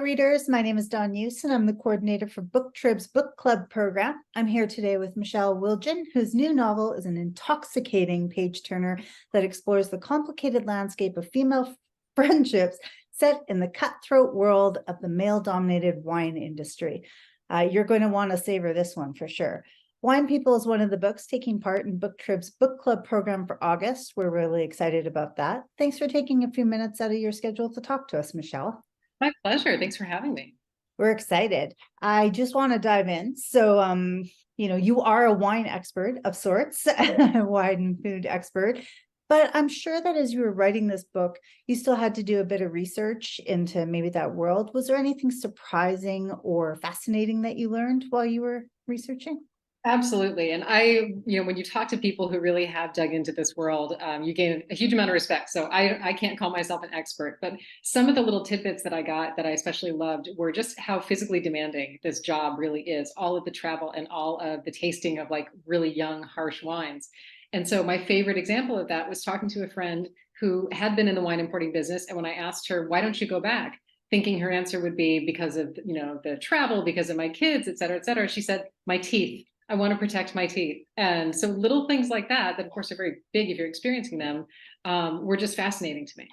readers. My name is Dawn Hughes, and I'm the coordinator for Booktrib's book club program. I'm here today with Michelle Wildgen, whose new novel is an intoxicating page-turner that explores the complicated landscape of female friendships set in the cutthroat world of the male-dominated wine industry. You're going to want to savor this one for sure. Wine People is one of the books taking part in Booktrib's book club program for August. We're really excited about that. Thanks for taking a few minutes out of your schedule to talk to us, Michelle. My pleasure. Thanks for having me. We're excited. I just want to dive in. So, you are a wine expert of sorts, a wine food expert, but I'm sure that as you were writing this book, you still had to do a bit of research into maybe that world. Was there anything surprising or fascinating that you learned while you were researching? Absolutely. And when you talk to people who really have dug into this world, you gain a huge amount of respect. So I can't call myself an expert, but some of the little tidbits that I got that I especially loved were just how physically demanding this job really is, all of the travel and all of the tasting of like really young, harsh wines. And so my favorite example of that was talking to a friend who had been in the wine importing business. And when I asked her, why don't you go back? Thinking her answer would be because of, the travel, because of my kids, et cetera, she said, my teeth. I want to protect my teeth. And so little things like that of course are very big if you're experiencing them, were just fascinating to me.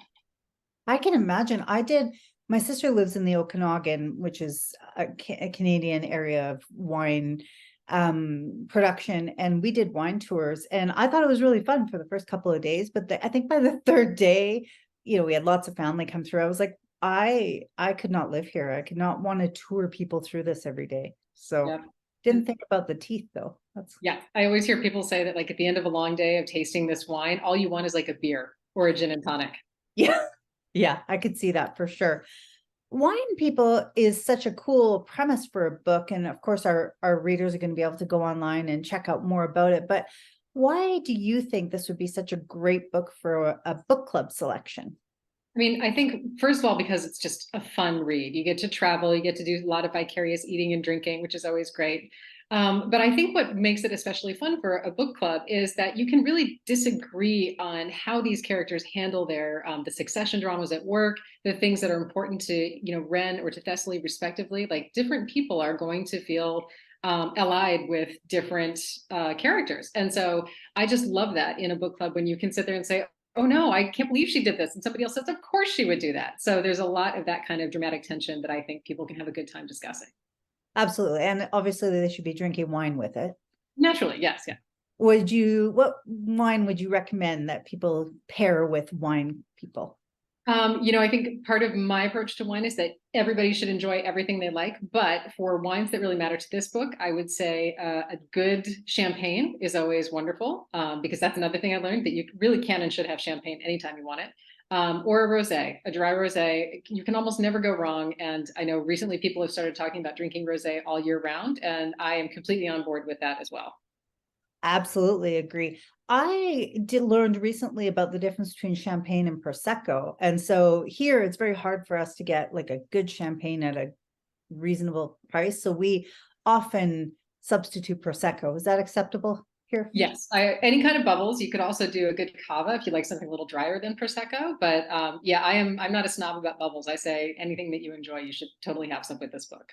I can imagine. My sister lives in the Okanagan, which is a Canadian area of wine production, and we did wine tours, and I thought it was really fun for the first couple of days, but I think by the third day, we had lots of family come through. I was like, I could not live here. I could not want to tour people through this every day. So Yep. didn't think about the teeth though. Yeah, I always hear people say that like at the end of a long day of tasting this wine, all you want is like a beer or a gin and tonic. Yeah. Yeah, I could see that for sure. Wine People is such a cool premise for a book. And of course, our readers are going to be able to go online and check out more about it. But why do you think this would be such a great book for a book club selection? I mean, I think first of all, because it's just a fun read. You get to travel, you get to do a lot of vicarious eating and drinking, which is always great. But I think what makes it especially fun for a book club is that you can really disagree on how these characters handle their the succession dramas at work, the things that are important to Ren or to Thessaly respectively. Like different people are going to feel allied with different characters, and so I just love that in a book club when you can sit there and say, oh no, I can't believe she did this. And somebody else says, of course she would do that. So there's a lot of that kind of dramatic tension that I think people can have a good time discussing. Absolutely. And obviously they should be drinking wine with it. Naturally, yes, yeah. What wine would you recommend that people pair with Wine People? I think part of my approach to wine is that everybody should enjoy everything they like. But for wines that really matter to this book, I would say a good champagne is always wonderful, because that's another thing I learned, that you really can and should have champagne anytime you want it. Or a rosé, a dry rosé. You can almost never go wrong. And I know recently people have started talking about drinking rosé all year round, and I am completely on board with that as well. Absolutely agree. I did learned recently about the difference between champagne and prosecco. And so here it's very hard for us to get like a good champagne at a reasonable price. So we often substitute prosecco. Is that acceptable here? Yes, any kind of bubbles. You could also do a good cava if you like something a little drier than prosecco. But yeah, I'm not a snob about bubbles. I say anything that you enjoy, you should totally have some with this book.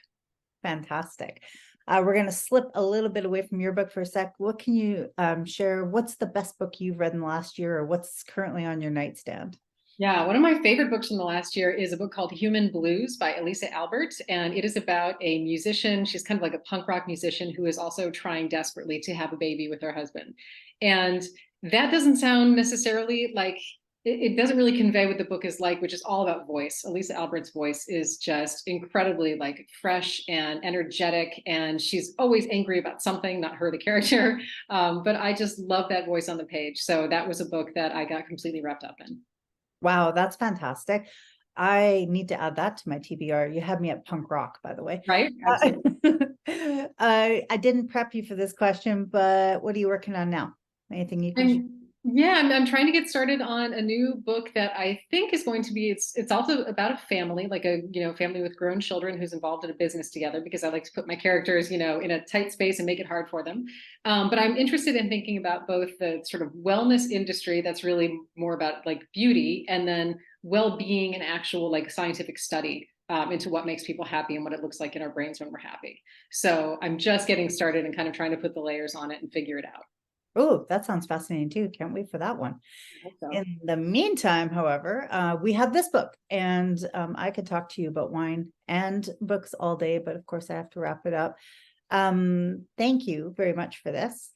Fantastic. We're going to slip a little bit away from your book for a sec. What can you share? What's the best book you've read in the last year, or what's currently on your nightstand? Yeah, one of my favorite books from the last year is a book called Human Blues by Elisa Albert. And it is about a musician. She's kind of like a punk rock musician who is also trying desperately to have a baby with her husband. And that doesn't sound necessarily like, it doesn't really convey what the book is like, which is all about voice. Elisa Albert's voice is just incredibly like fresh and energetic. And she's always angry about something, not her, the character. But I just love that voice on the page. So that was a book that I got completely wrapped up in. Wow, that's fantastic. I need to add that to my TBR. You had me at punk rock, by the way. Right? Absolutely. I didn't prep you for this question, but what are you working on now? Anything you can share? I'm trying to get started on a new book that I think is going to be, it's also about a family, like a, family with grown children who's involved in a business together, because I like to put my characters, in a tight space and make it hard for them. But I'm interested in thinking about both the sort of wellness industry that's really more about like beauty, and then well-being and actual like scientific study into what makes people happy and what it looks like in our brains when we're happy. So I'm just getting started and kind of trying to put the layers on it and figure it out. Oh, that sounds fascinating too. Can't wait for that one. I hope so. In the meantime, however, we have this book, and I could talk to you about wine and books all day, but of course I have to wrap it up. Thank you very much for this.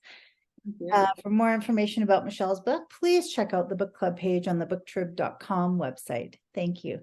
Yeah. For more information about Michelle's book, please check out the book club page on the booktrib.com website. Thank you.